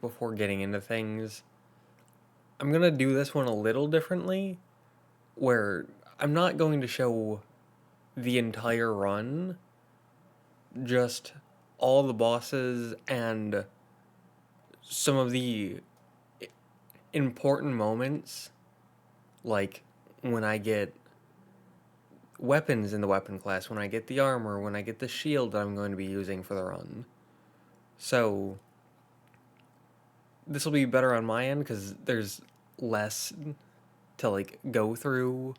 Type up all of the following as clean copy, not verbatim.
before getting into things, I'm gonna do this one a little differently, where I'm not going to show the entire run, just all the bosses and some of the important moments, like when I get weapons in the weapon class, when I get the armor, when I get the shield that I'm going to be using for the run. So this will be better on my end because there's less to like go through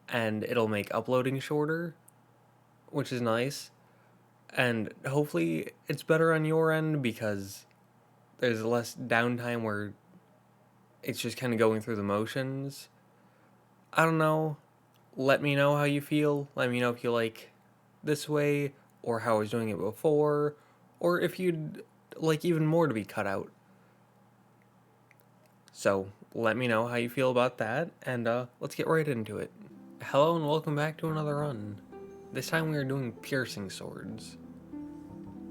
and it'll make uploading shorter, which is nice. And hopefully it's better on your end because there's less downtime where it's just kind of going through the motions. I don't know. Let me know how you feel. Let me know if you like this way or how I was doing it before, or if you'd like even more to be cut out. So let me know how you feel about that, and let's get right into it. Hello and welcome back to another run. This time we are doing piercing swords.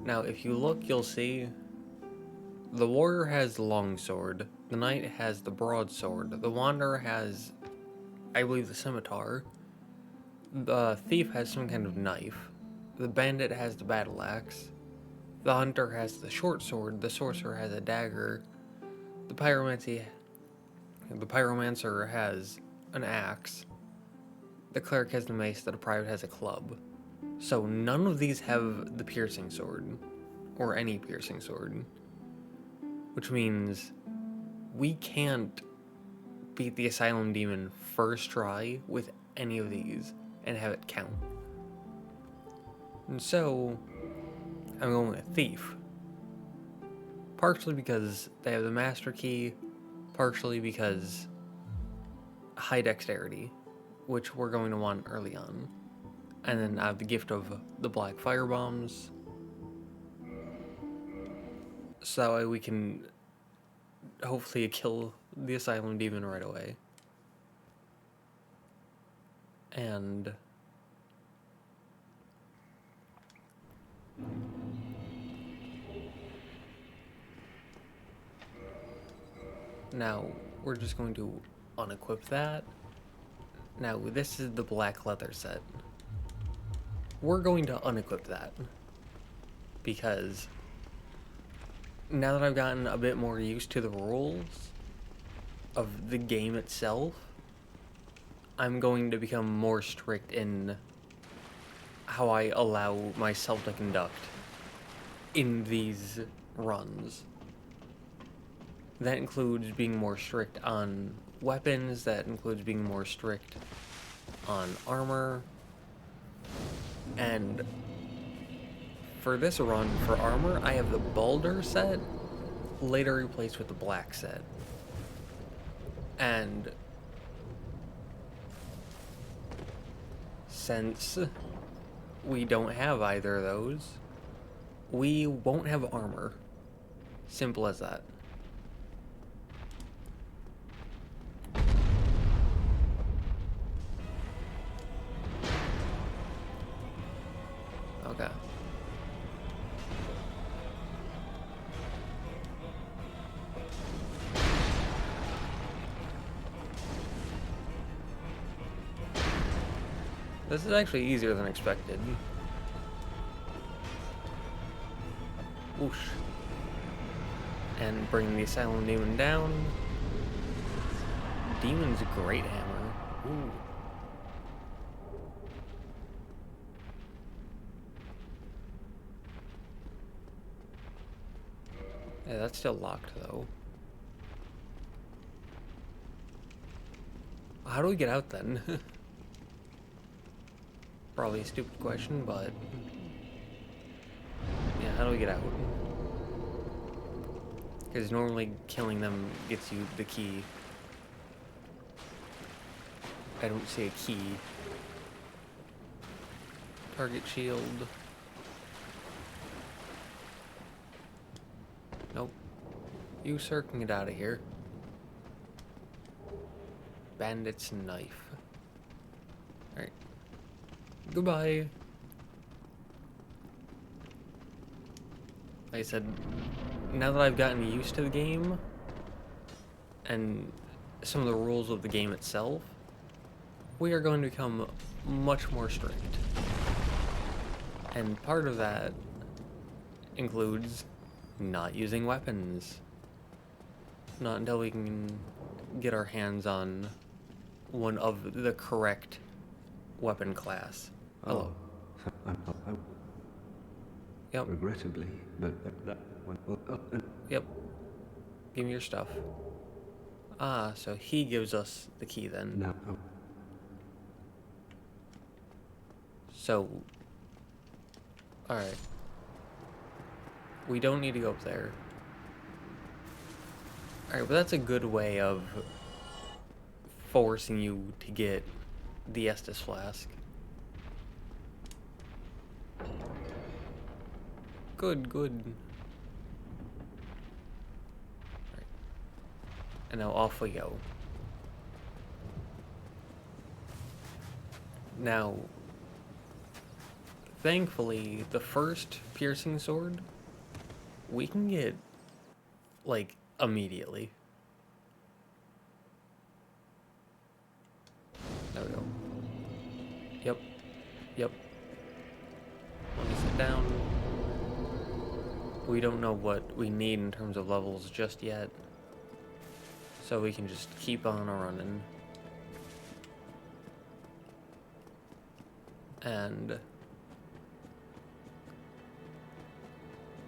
Now if you look, you'll see the warrior has the long sword, the knight has the broadsword, the wanderer has, I believe, the scimitar, the thief has some kind of knife, the bandit has the battle axe, the hunter has the short sword, the sorcerer has a dagger, the pyromancer has an axe, the cleric has the mace, the private has a club. So none of these have the piercing sword, or any piercing sword, which means we can't beat the Asylum Demon first try with any of these and have it count. And so I'm going with Thief. Partially because they have the Master Key, partially because high dexterity, which we're going to want early on. And then I have the gift of the black fire bombs, so that way we can hopefully kill the Asylum Demon right away. And now we're just going to unequip that. Now this is the black leather set. We're going to unequip that because now that I've gotten a bit more used to the rules of the game itself, I'm going to become more strict in how I allow myself to conduct in these runs. That includes being more strict on weapons, that includes being more strict on armor, and for this run, for armor, I have the Baldur set, later replaced with the black set. And since we don't have either of those, we won't have armor. Simple as that. Okay. This is actually easier than expected. Whoosh. And bring the Asylum Demon down. Demon's Great Hammer. Ooh. Yeah, that's still locked though. How do we get out then? Probably a stupid question, but yeah, how do we get out? Because normally killing them gets you the key. I don't see a key. Target shield. Nope. You sir can get out of here. Bandit's knife. Alright. Goodbye. Like I said, now that I've gotten used to the game and some of the rules of the game itself, we are going to become much more strict. And part of that includes not using weapons. Not until we can get our hands on one of the correct weapon class. Hello. Oh, Yep. regrettably, but that one. Yep. Give me your stuff. Ah, so he gives us the key then. No. So, alright. We don't need to go up there. Alright, but that's a good way of forcing you to get the Estus flask. Good. Right. And now off we go. Now, thankfully, the first piercing sword, we can get, like, immediately. There we go. Yep. Let me sit down. We don't know what we need in terms of levels just yet. So we can just keep on running. And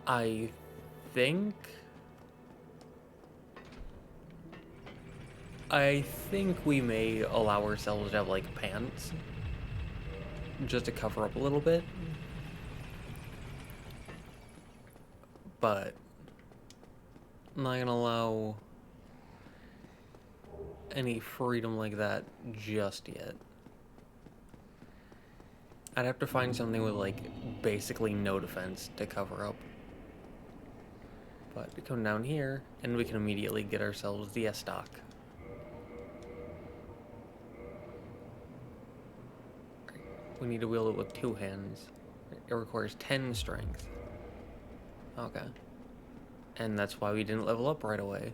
I think we may allow ourselves to have, like, pants. Just to cover up a little bit. But I'm not gonna allow any freedom like that just yet. I'd have to find something with, like, basically no defense to cover up. But we come down here, and we can immediately get ourselves the S-Stock. We need to wield it with 2 hands. It requires 10 strength. Okay. And that's why we didn't level up right away.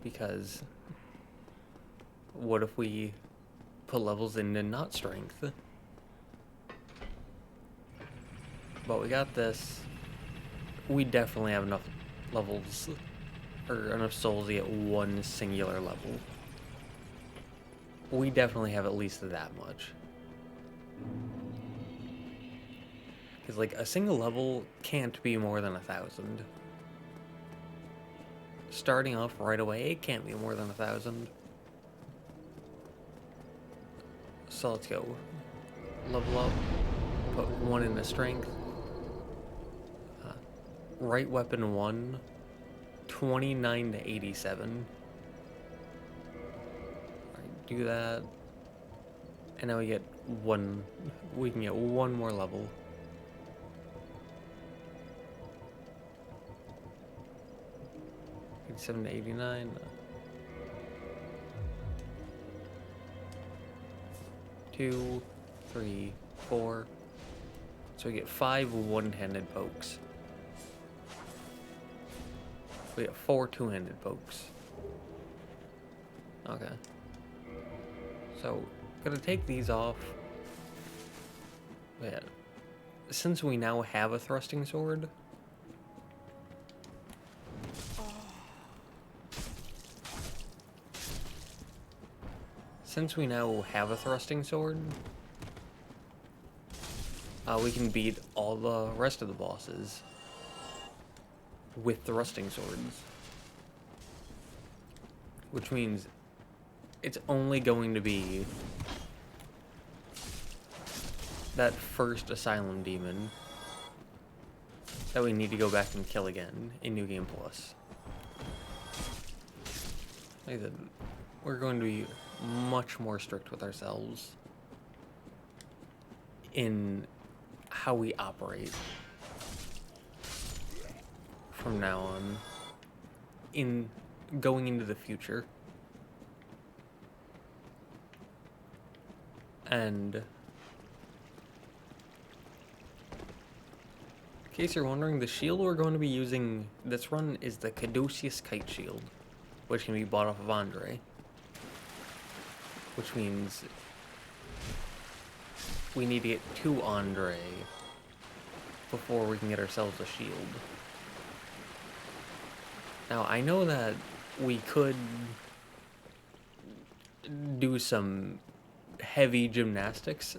Because what if we put levels into not strength? But we got this. We definitely have enough levels, or enough souls to get one singular level. We definitely have at least that much. Because, like, a single level can't be more than 1,000. Starting off right away, it can't be more than 1,000. So let's go. Level up. Put 1 into strength. Right weapon 1. 29 to 87. Alright, do that. And now we get 1. We can get 1 more level. $87 to 89. 2, 3, 4. So we get 5 one-handed pokes. We get 4 two-handed pokes. Okay. So, gonna take these off. Yeah. Since we now have a thrusting sword, we can beat all the rest of the bosses with thrusting swords. Which means it's only going to be that first Asylum Demon that we need to go back and kill again in New Game Plus. Like I said, we're going to be much more strict with ourselves in how we operate from now on, in going into the future. And In case you're wondering, the shield we're going to be using this run is the Caduceus Kite Shield, which can be bought off of Andre. Which means we need to get to Andre before we can get ourselves a shield. Now, I know that we could do some heavy gymnastics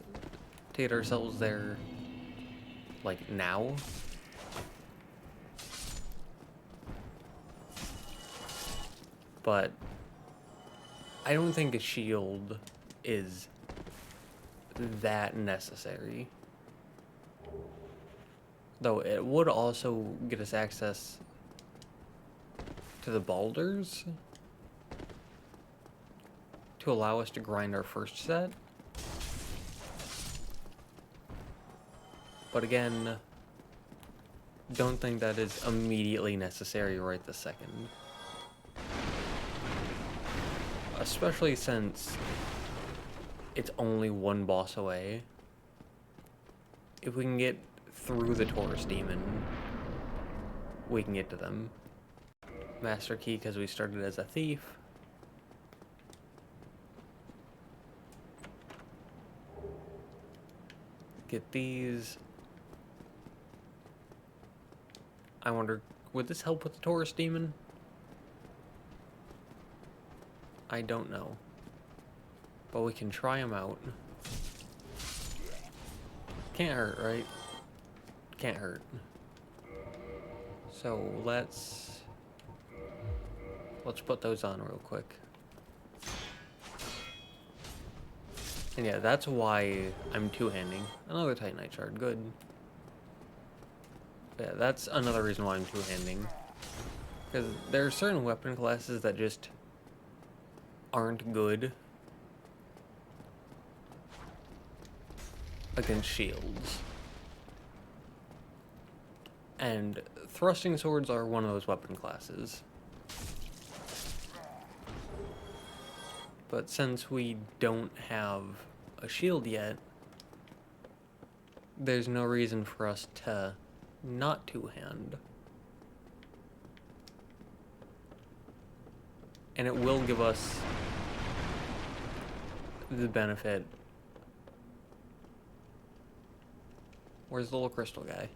to get ourselves there, like, now. But I don't think a shield is that necessary. Though it would also get us access to the boulders to allow us to grind our first set. But again, don't think that is immediately necessary right this second. Especially since it's only one boss away. If we can get through the Taurus Demon, we can get to them. Master Key because we started as a thief. Get these. I wonder, would this help with the Taurus Demon? I don't know. But we can try them out. Can't hurt, right? Can't hurt. So let's put those on real quick. And yeah, that's why I'm two-handing. Another Titanite shard, good. Yeah, that's another reason why I'm two-handing. Because there are certain weapon classes that just aren't good against shields. And thrusting swords are one of those weapon classes. But since we don't have a shield yet, there's no reason for us to not two-hand. And it will give us the benefit. Where's the little crystal guy?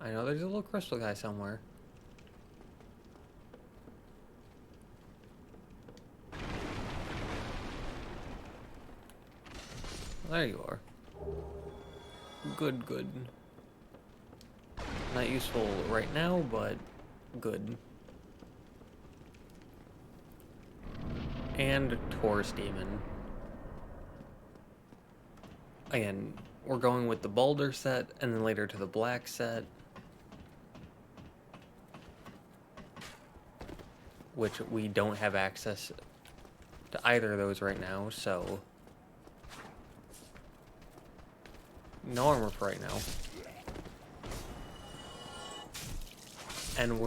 I know there's a little crystal guy somewhere. There you are. Good, good. Not useful right now, but good. And Taurus Demon. Again, we're going with the Baldur set, and then later to the black set. Which we don't have access to either of those right now, so no armor for right now. And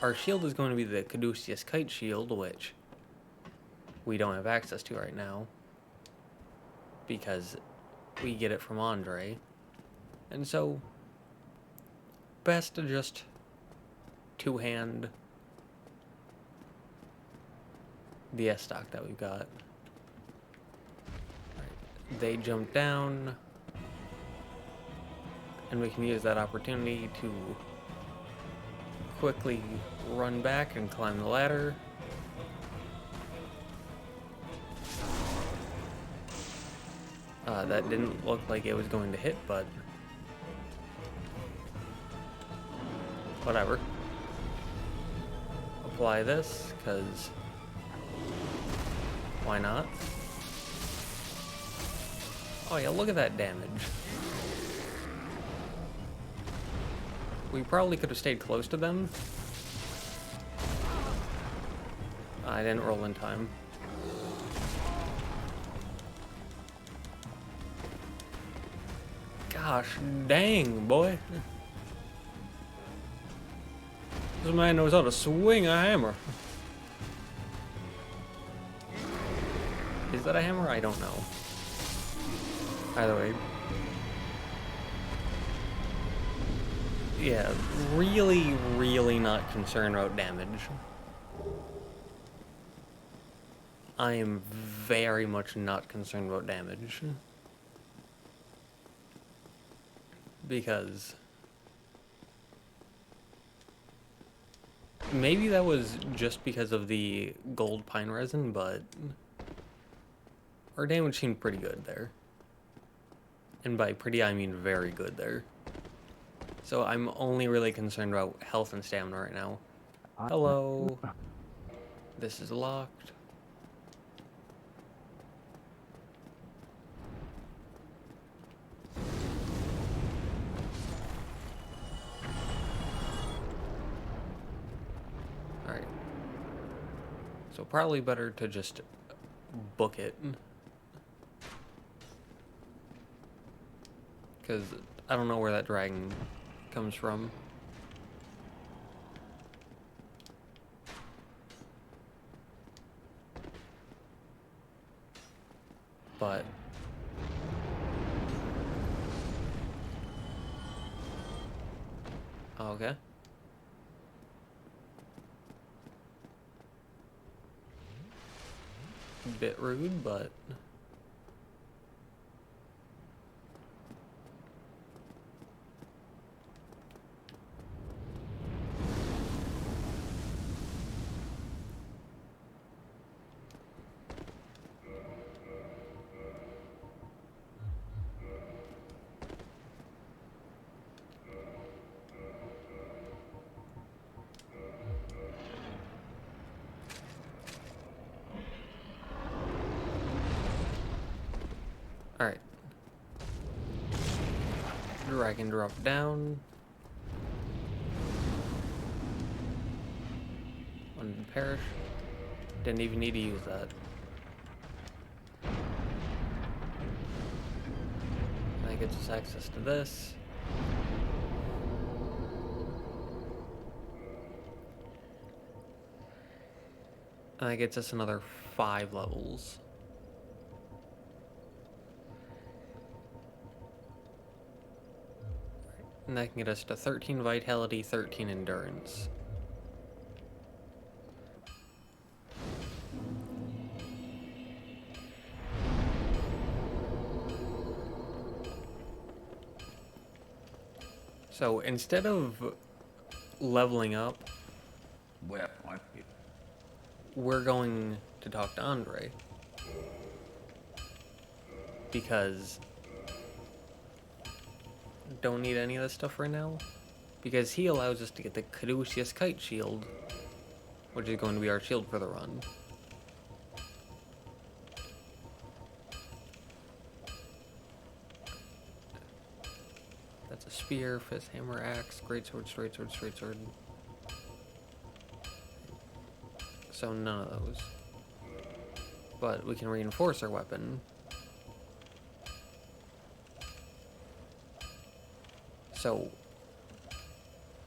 our shield is going to be the Caduceus Kite Shield, which we don't have access to right now because we get it from Andre. And so, best to just two-hand the S-Stock that we've got. Right. They jump down, and we can use that opportunity to quickly run back and climb the ladder. That didn't look like it was going to hit, but whatever. Apply this, because why not? Oh yeah, look at that damage. We probably could have stayed close to them. I didn't roll in time. Gosh dang, boy. This man knows how to swing a hammer. that a hammer? I don't know. Either way. Yeah, really, really not concerned about damage. I am very much not concerned about damage. Because maybe that was just because of the gold pine resin, but our damage seemed pretty good there. And by pretty, I mean very good there. So I'm only really concerned about health and stamina right now. Hello. This is locked. Alright. So probably better to just book it. Because I don't know where that dragon comes from. But okay. Bit rude, but alright. Dragon drop down. One didn't perish. Didn't even need to use that. That gets us access to this. And that gets us another 5 levels. And that can get us to 13 vitality, 13 endurance. So instead of leveling up, we're going to talk to Andre. Because don't need any of this stuff right now. Because he allows us to get the Caduceus Kite Shield, which is going to be our shield for the run. That's a spear, fist, hammer, axe, greatsword, straightsword, straightsword. So none of those. But we can reinforce our weapon. So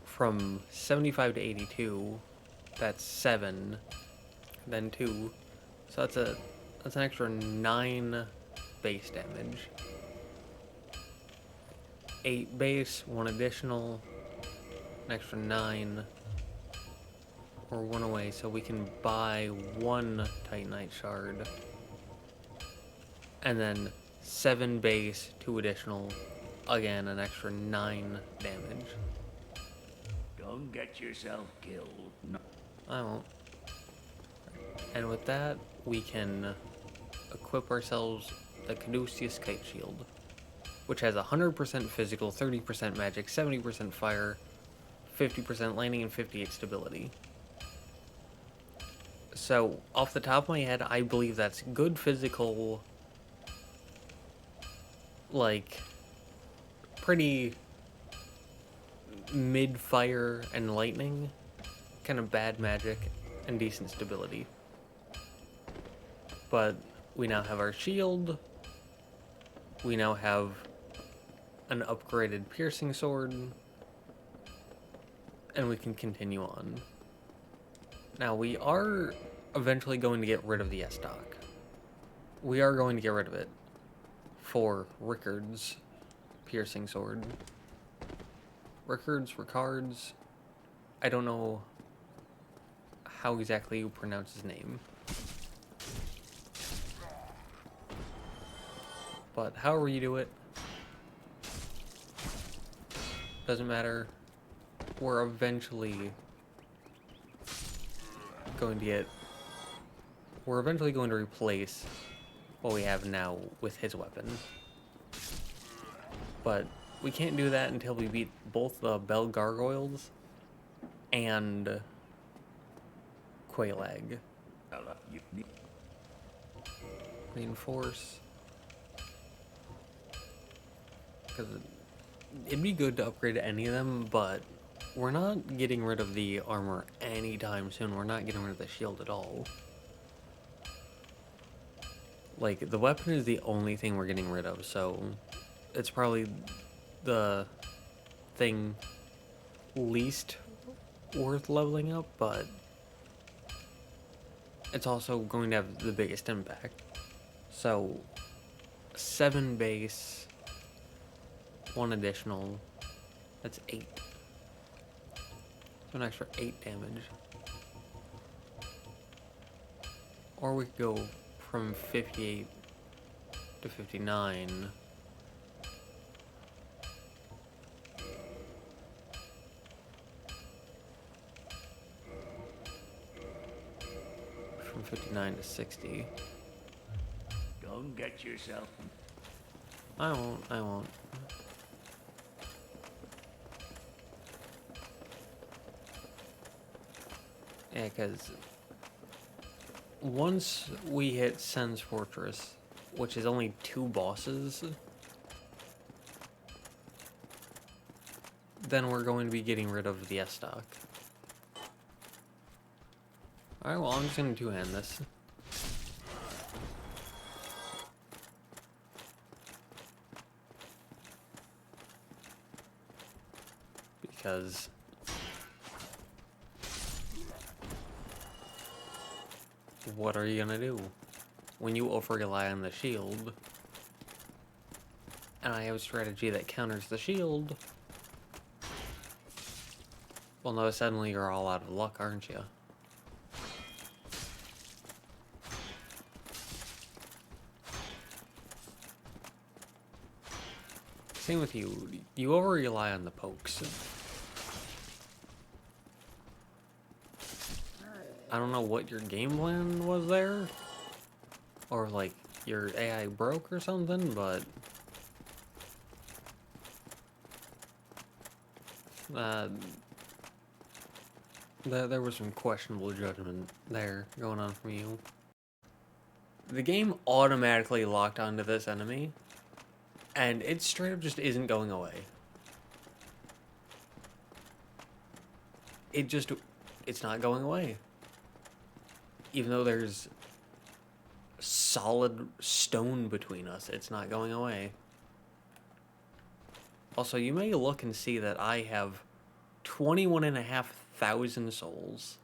from 75 to 82, that's 7, then 2. So that's an extra 9 base damage. 8 base, 1 additional, an extra 9, or 1 away, so we can buy 1 Titanite shard. And then 7 base, 2 additional, again, an extra 9 damage. Don't get yourself killed. No. I won't. And with that, we can equip ourselves the Caduceus Kite Shield, which has 100% physical, 30% magic, 70% fire, 50% landing, and 58 stability. So, off the top of my head, I believe that's good physical, like, pretty mid-fire and lightning, kind of bad magic, and decent stability. But we now have our shield, we now have an upgraded piercing sword, and we can continue on. Now, we are eventually going to get rid of the S-Stock. we are going to get rid of it for Rickard's piercing sword. Ricards. I don't know how exactly you pronounce his name. But however you do it, doesn't matter. We're eventually going to replace what we have now with his weapon. But we can't do that until we beat both the Bell Gargoyles and Quelaag. Reinforce. Because it'd be good to upgrade any of them, but we're not getting rid of the armor anytime soon. We're not getting rid of the shield at all. Like, the weapon is the only thing we're getting rid of, so it's probably the thing least worth leveling up, but it's also going to have the biggest impact. So 7 base, 1 additional, that's 8. So an extra 8 damage. Or we could go from 58 to 59. From 59 to 60. Don't get yourself. I won't. Yeah, because once we hit Sen's Fortress, which is only 2 bosses, then we're going to be getting rid of the S-Stock. Alright, well, I'm just going to two-hand this. Because what are you gonna do when you over-rely on the shield? And I have a strategy that counters the shield. Well, no, suddenly you're all out of luck, aren't you? Same with you. You over-rely on the pokes. I don't know what your game plan was there. Or, like, your AI broke or something, but there was some questionable judgment there going on from you. The game automatically locked onto this enemy, and it straight up just isn't going away. It's not going away. Even though there's solid stone between us, it's not going away. Also, you may look and see that I have 21,500 souls.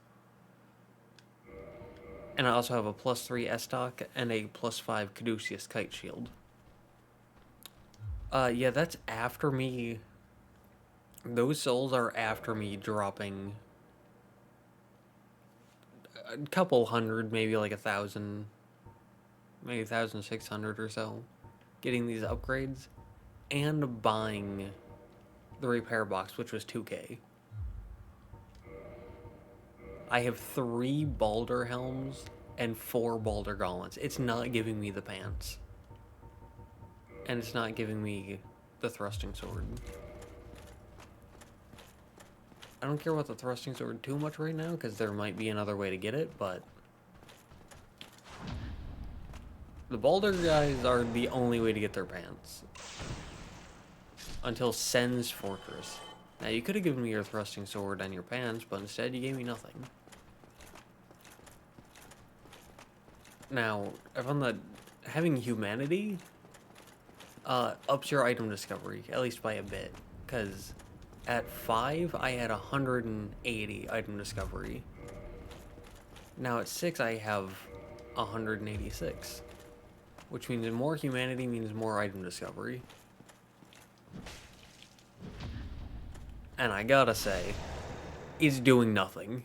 And I also have a +3 S-Stock and a +5 Caduceus Kite Shield. Yeah, that's after me. Those souls are after me dropping a couple hundred, maybe like 1,000, maybe 1,600 or so, getting these upgrades, and buying the repair box, which was 2K. I have 3 Balder Helms and 4 Balder Gauntlets. It's not giving me the pants. And it's not giving me the thrusting sword. I don't care about the thrusting sword too much right now, because there might be another way to get it, but the Balder guys are the only way to get their pants. Until Sen's Fortress. Now, you could have given me your thrusting sword and your pants, but instead you gave me nothing. Now, I found that having humanity ups your item discovery, at least by a bit, because at 5, I had 180 item discovery. Now at 6, I have 186. which means more humanity means more item discovery. And I gotta say, it's doing nothing.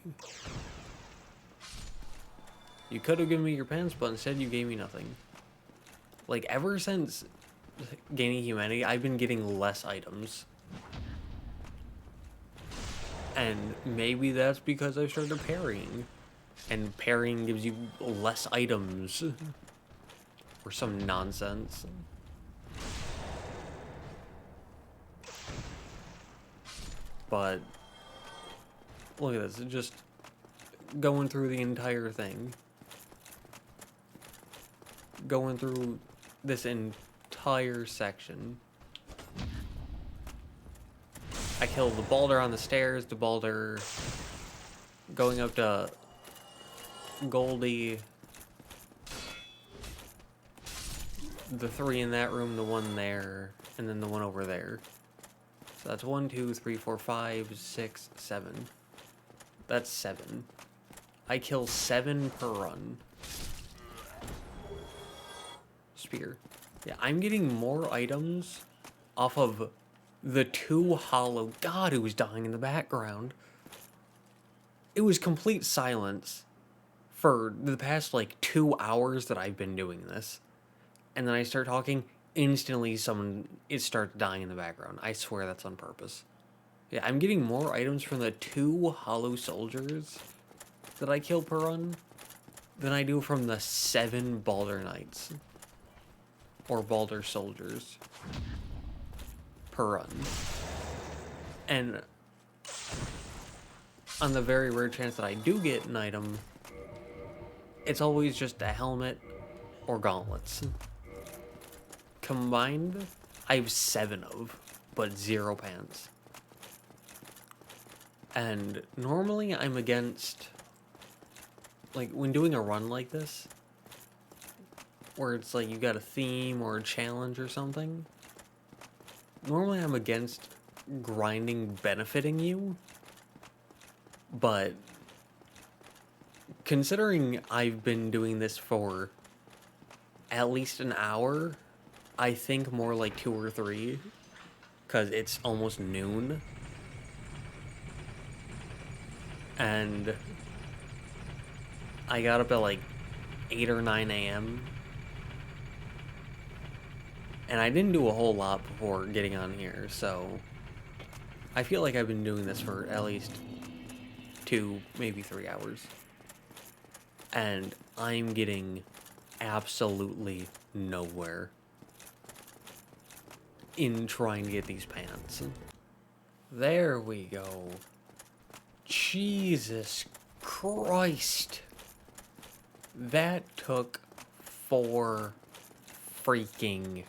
You could have given me your pants, but instead you gave me nothing. Like, ever since gaining humanity, I've been getting less items. And maybe that's because I started parrying. And parrying gives you less items. Or some nonsense. But look at this, just going through the entire thing. Going through this entire section. I killed the boulder on the stairs, the boulder going up to Goldie, the 3 in that room, the 1 there, and then the 1 over there. So that's 1, 2, 3, 4, 5, 6, 7. That's 7. I kill 7 per run. Spear. Yeah, I'm getting more items off of the 2 hollow. God, it was dying in the background. It was complete silence for the past like 2 hours that I've been doing this. And then I start talking, instantly it starts dying in the background. I swear that's on purpose. Yeah, I'm getting more items from the 2 hollow soldiers that I kill per run than I do from the 7 Baldur Knights. Or Baldur soldiers per run. And on the very rare chance that I do get an item, it's always just a helmet or gauntlets. Combined, I have 7 of, but 0 pants. And normally I'm against, like, when doing a run like this, where it's like you got a theme or a challenge or something, normally I'm against grinding benefiting you, but considering I've been doing this for at least an hour, I think more like 2 or 3, because it's almost noon, and I got up at like 8 or 9 a.m., and I didn't do a whole lot before getting on here, so I feel like I've been doing this for at least 2, maybe 3 hours. And I'm getting absolutely nowhere in trying to get these pants. There we go. Jesus Christ. That took 4 freaking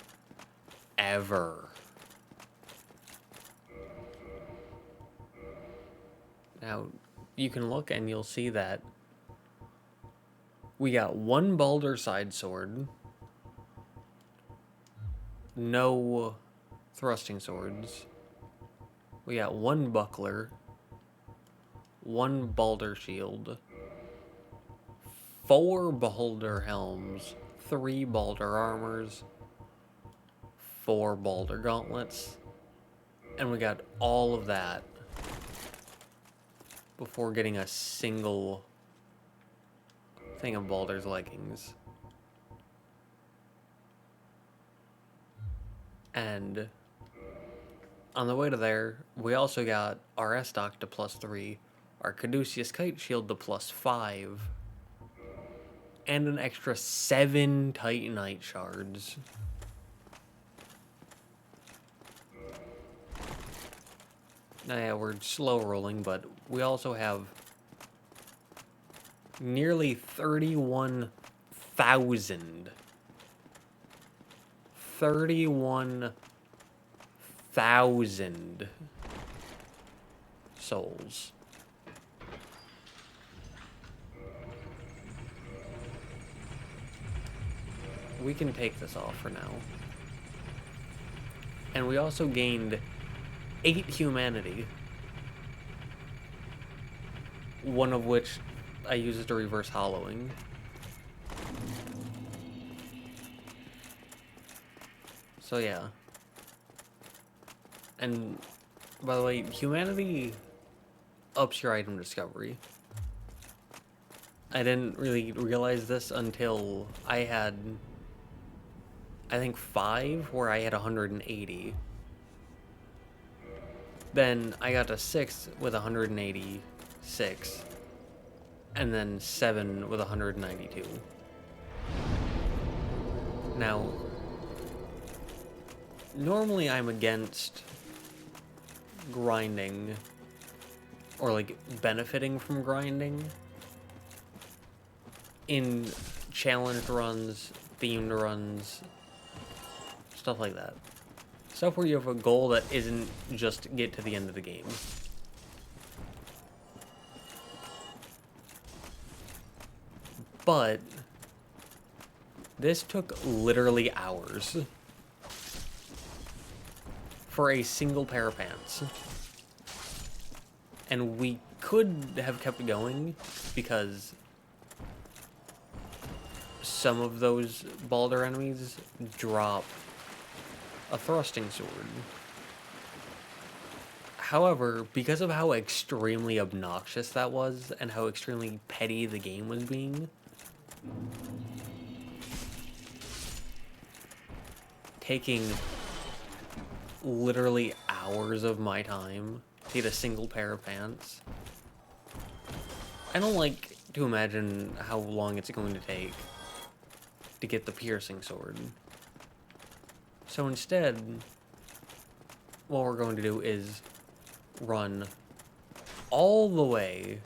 ever. Now, you can look and you'll see that we got 1 Baldur side sword, no thrusting swords. We got 1 buckler, 1 Baldur shield, 4 Baldur helms, 3 Baldur armors, 4 Baldur gauntlets, and we got all of that before getting a single thing of Baldur's leggings. And on the way to there, we also got our Estoc to +3, our Caduceus Kite Shield to +5, and an extra 7 Titanite shards. Now, yeah, we're slow rolling, but we also have nearly 31,000 souls. We can take this off for now. And we also gained 8 humanity. One of which I use to reverse hollowing. So yeah. And by the way, humanity ups your item discovery. I didn't really realize this until I had, I think 5 where I had 180. Then I got to 6 with 186. And then 7 with 192. Now, normally I'm against grinding or like benefiting from grinding in challenge runs, themed runs, stuff like that. Stuff where you have a goal that isn't just get to the end of the game. But this took literally hours for a single pair of pants. And we could have kept going because some of those Baldur enemies drop a thrusting sword. However, because of how extremely obnoxious that was and how extremely petty the game was being, taking literally hours of my time to get a single pair of pants, I don't like to imagine how long it's going to take to get the piercing sword. So instead, what we're going to do is run all the way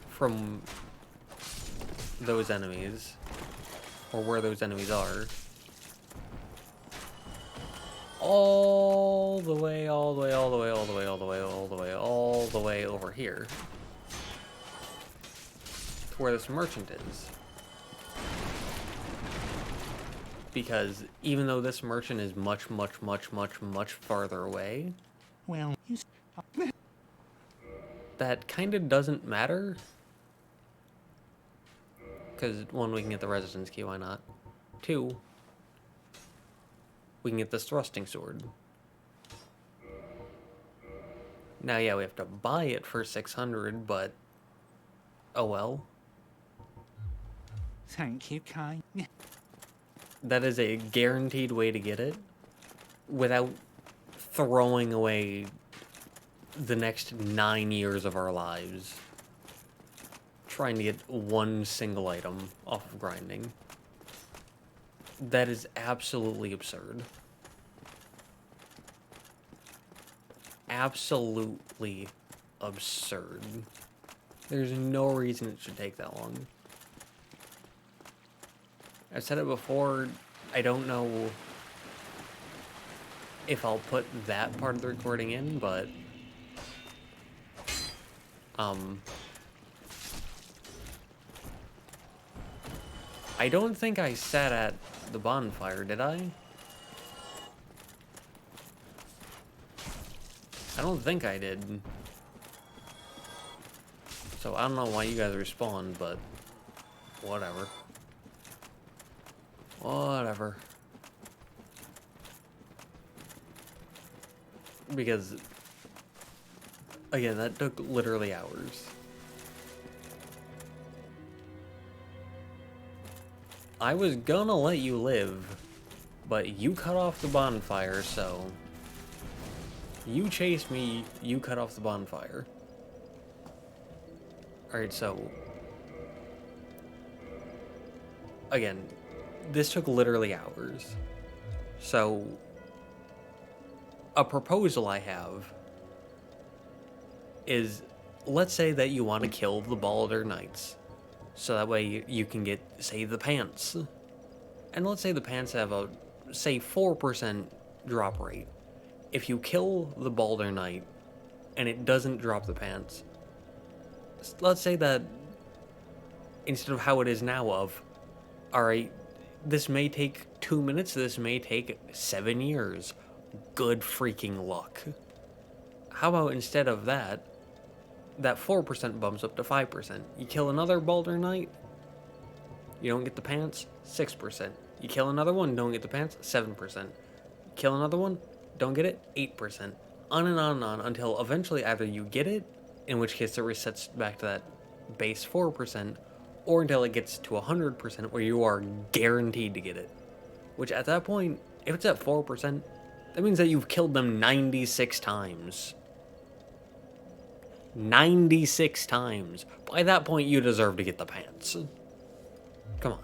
from those enemies, or where those enemies are, all the way over here to where this merchant is. Because even though this merchant is much farther away, Well, you that kind of doesn't matter. Because 1, we can get the resistance key, why not? 2, we can get this thrusting sword. Now, yeah, we have to buy it for 600, but oh well. thank you, Kai. That is a guaranteed way to get it without throwing away the next 9 years of our lives trying to get one single item off of grinding. That is absolutely absurd. Absolutely absurd. There's no reason it should take that long. I've said it before, I don't know if I'll put that part of the recording in, but I don't think I sat at the bonfire, did I? I don't think I did. So I don't know why you guys respawned, but whatever. Whatever. Because, again, that took literally hours. I was gonna let you live, but you cut off the bonfire, so... You chased me, you cut off the bonfire. Alright, so... Again, this took literally hours. So... A proposal I have is, let's say that you want to kill the Baldur Knights. So that way you can get, say, the pants. And let's say the pants have a, say, 4% drop rate. If you kill the Baldur Knight and it doesn't drop the pants, let's say that instead of how it is now of, alright, this may take 2 minutes, this may take 7 years. Good freaking luck. How about instead of that, that 4% bumps up to 5%. You kill another Baldur Knight, you don't get the pants, 6%. You kill another one, don't get the pants, 7%. Kill another one, don't get it, 8%. On and on until eventually either you get it, in which case it resets back to that base 4%, or until it gets to 100% where you are guaranteed to get it. Which at that point, if it's at 4%, that means that you've killed them 96 times. 96 times. By that point, you deserve to get the pants. Come on.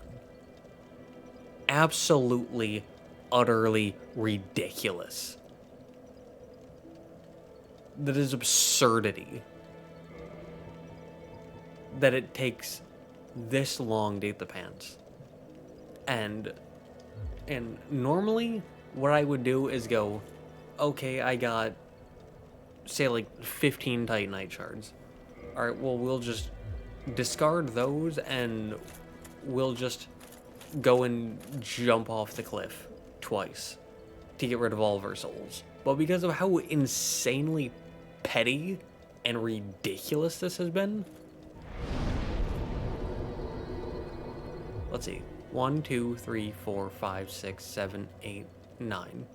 Absolutely, utterly ridiculous. That is absurdity. That it takes this long to get the pants. And normally, what I would do is go, okay, I got, say, like 15 Titanite shards. Alright, well, we'll just discard those and we'll just go and jump off the cliff twice to get rid of all of our souls. But because of how insanely petty and ridiculous this has been, let's see. 1, 2, 3, 4, 5, 6, 7, 8, 9.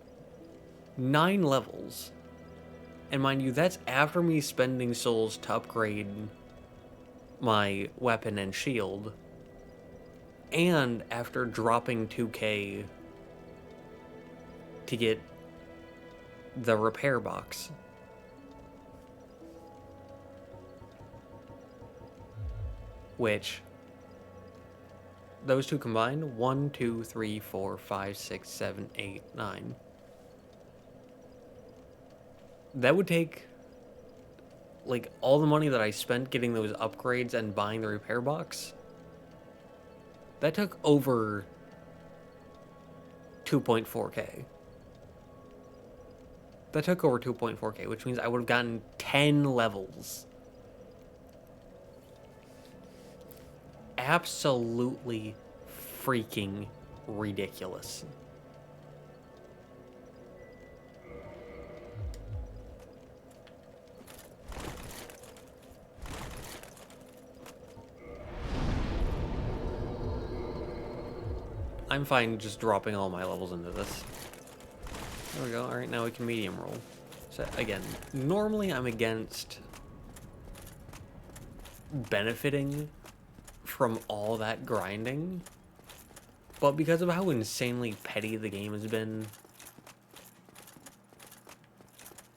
9 levels. And mind you, that's after me spending souls to upgrade my weapon and shield. And after dropping 2k to get the repair box. Which, those two combined, 1, 2, 3, 4, 5, 6, 7, 8, 9. That would take, like, all the money that I spent getting those upgrades and buying the repair box. That took over 2.4k. That took over 2.4k, which means I would have gotten 10 levels. Absolutely freaking ridiculous. I'm fine just dropping all my levels into this. There we go. Alright, now we can medium roll. So, again, normally I'm against benefiting from all that grinding, but because of how insanely petty the game has been,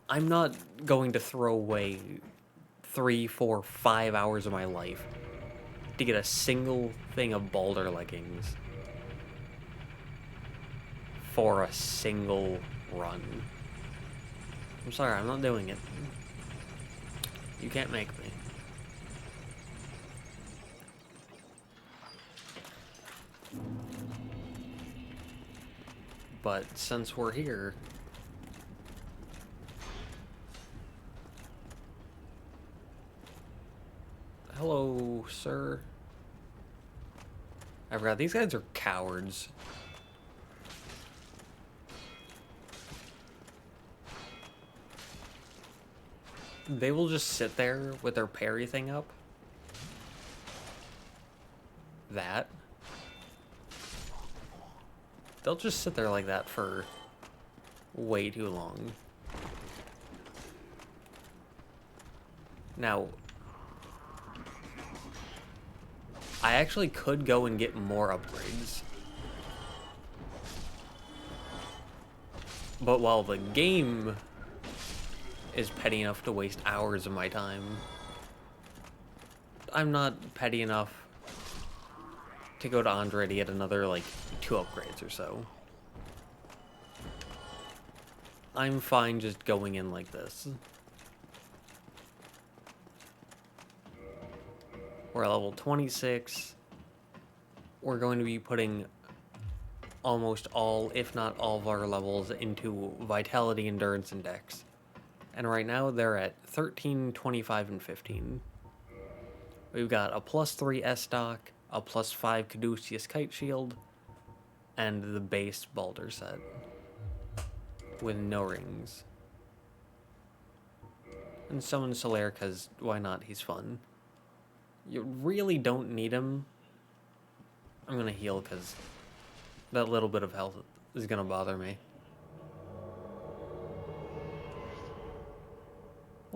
I'm not going to throw away 3, 4, 5 hours of my life to get a single thing of Balder leggings for a single run. I'm sorry, I'm not doing it. You can't make me. But since we're here, hello, sir. I forgot, these guys are cowards. They will just sit there with their parry thing up. That. They'll just sit there like that for way too long. Now, I actually could go and get more upgrades. But while the game is petty enough to waste hours of my time, I'm not petty enough to go to Andre to get another, like, 2 upgrades or so. I'm fine just going in like this. We're at level 26. We're going to be putting almost all, if not all of our levels into Vitality, Endurance, and Dex. And right now they're at 13, 25, and 15. We've got a +3 S-Stock, a +5 Caduceus Kite Shield, and the base Balder set. With no rings. And summon Solaire, because why not? He's fun. You really don't need him. I'm gonna heal, because that little bit of health is gonna bother me.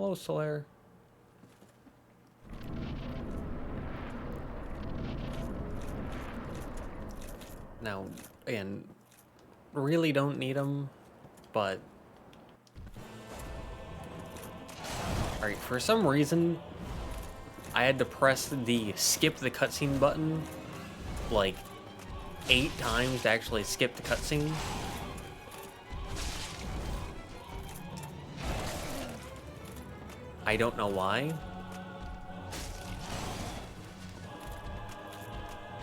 Hello, Solaire. Now, again, really don't need them, but... Alright, for some reason, I had to press the skip the cutscene button, like, 8 times to actually skip the cutscene. I don't know why.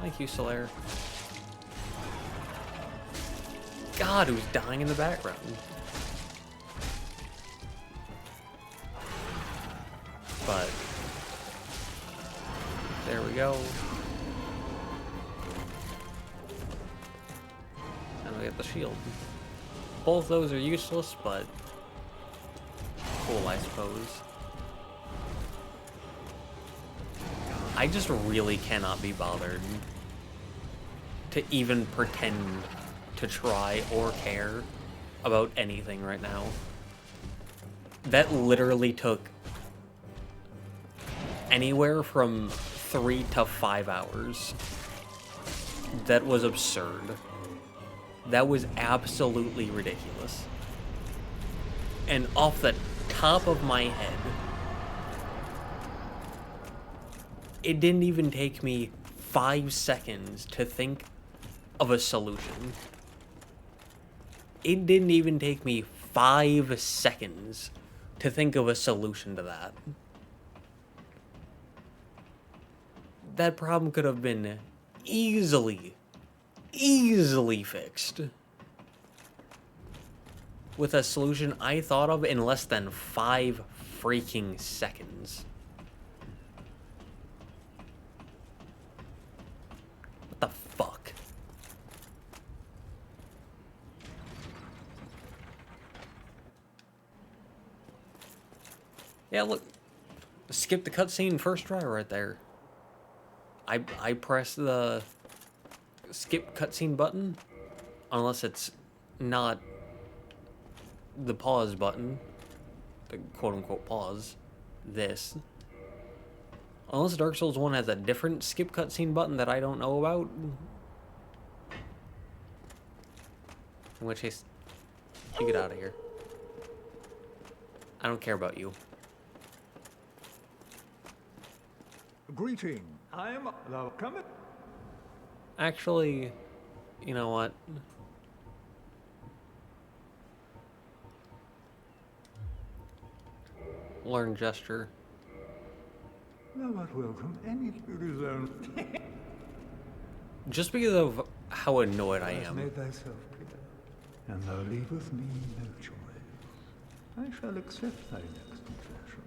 Thank you, Solaire. God, who's dying in the background? But there we go. And we get the shield. Both those are useless, but cool, I suppose. I just really cannot be bothered to even pretend to try or care about anything right now. That literally took anywhere from 3 to 5 hours. That was absurd. That was absolutely ridiculous. And off the top of my head, it didn't even take me 5 seconds to think of a solution. It didn't even take me 5 seconds to think of a solution to that. That problem could have been easily fixed with a solution I thought of in less than 5 freaking seconds. What the fuck? Yeah, look. Skip the cutscene first try right there. I press the skip cutscene button, unless it's not the pause button, the quote-unquote pause, this. Unless Dark Souls 1 has a different skip cutscene button that I don't know about. In which case, you get out of here. I don't care about you. Greeting. I'm the coming. Actually, you know what? Learn gesture. Thou art welcome any zone. Just because of how annoyed I am. Made thyself clear, and thou leavest me no choice. I shall accept thy next confession.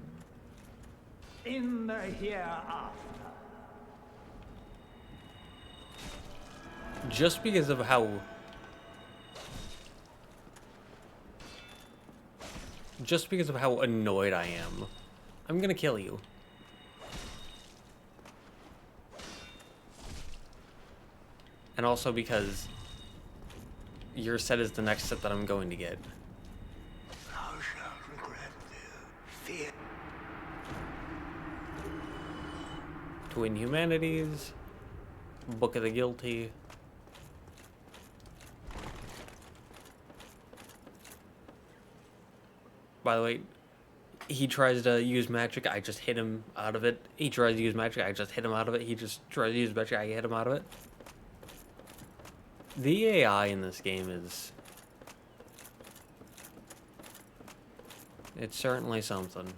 In the hereafter. Just because of how... Just because of how annoyed I am, I'm gonna kill you. And also because your set is the next set that I'm going to get. Thou shalt regret this. Fear. Twin Humanities, Book of the Guilty. By the way, he tries to use magic, I just hit him out of it. He tries to use magic, I just hit him out of it. He just tries to use magic, I hit him out of it. The AI in this game is... It's certainly something.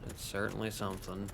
It's certainly something.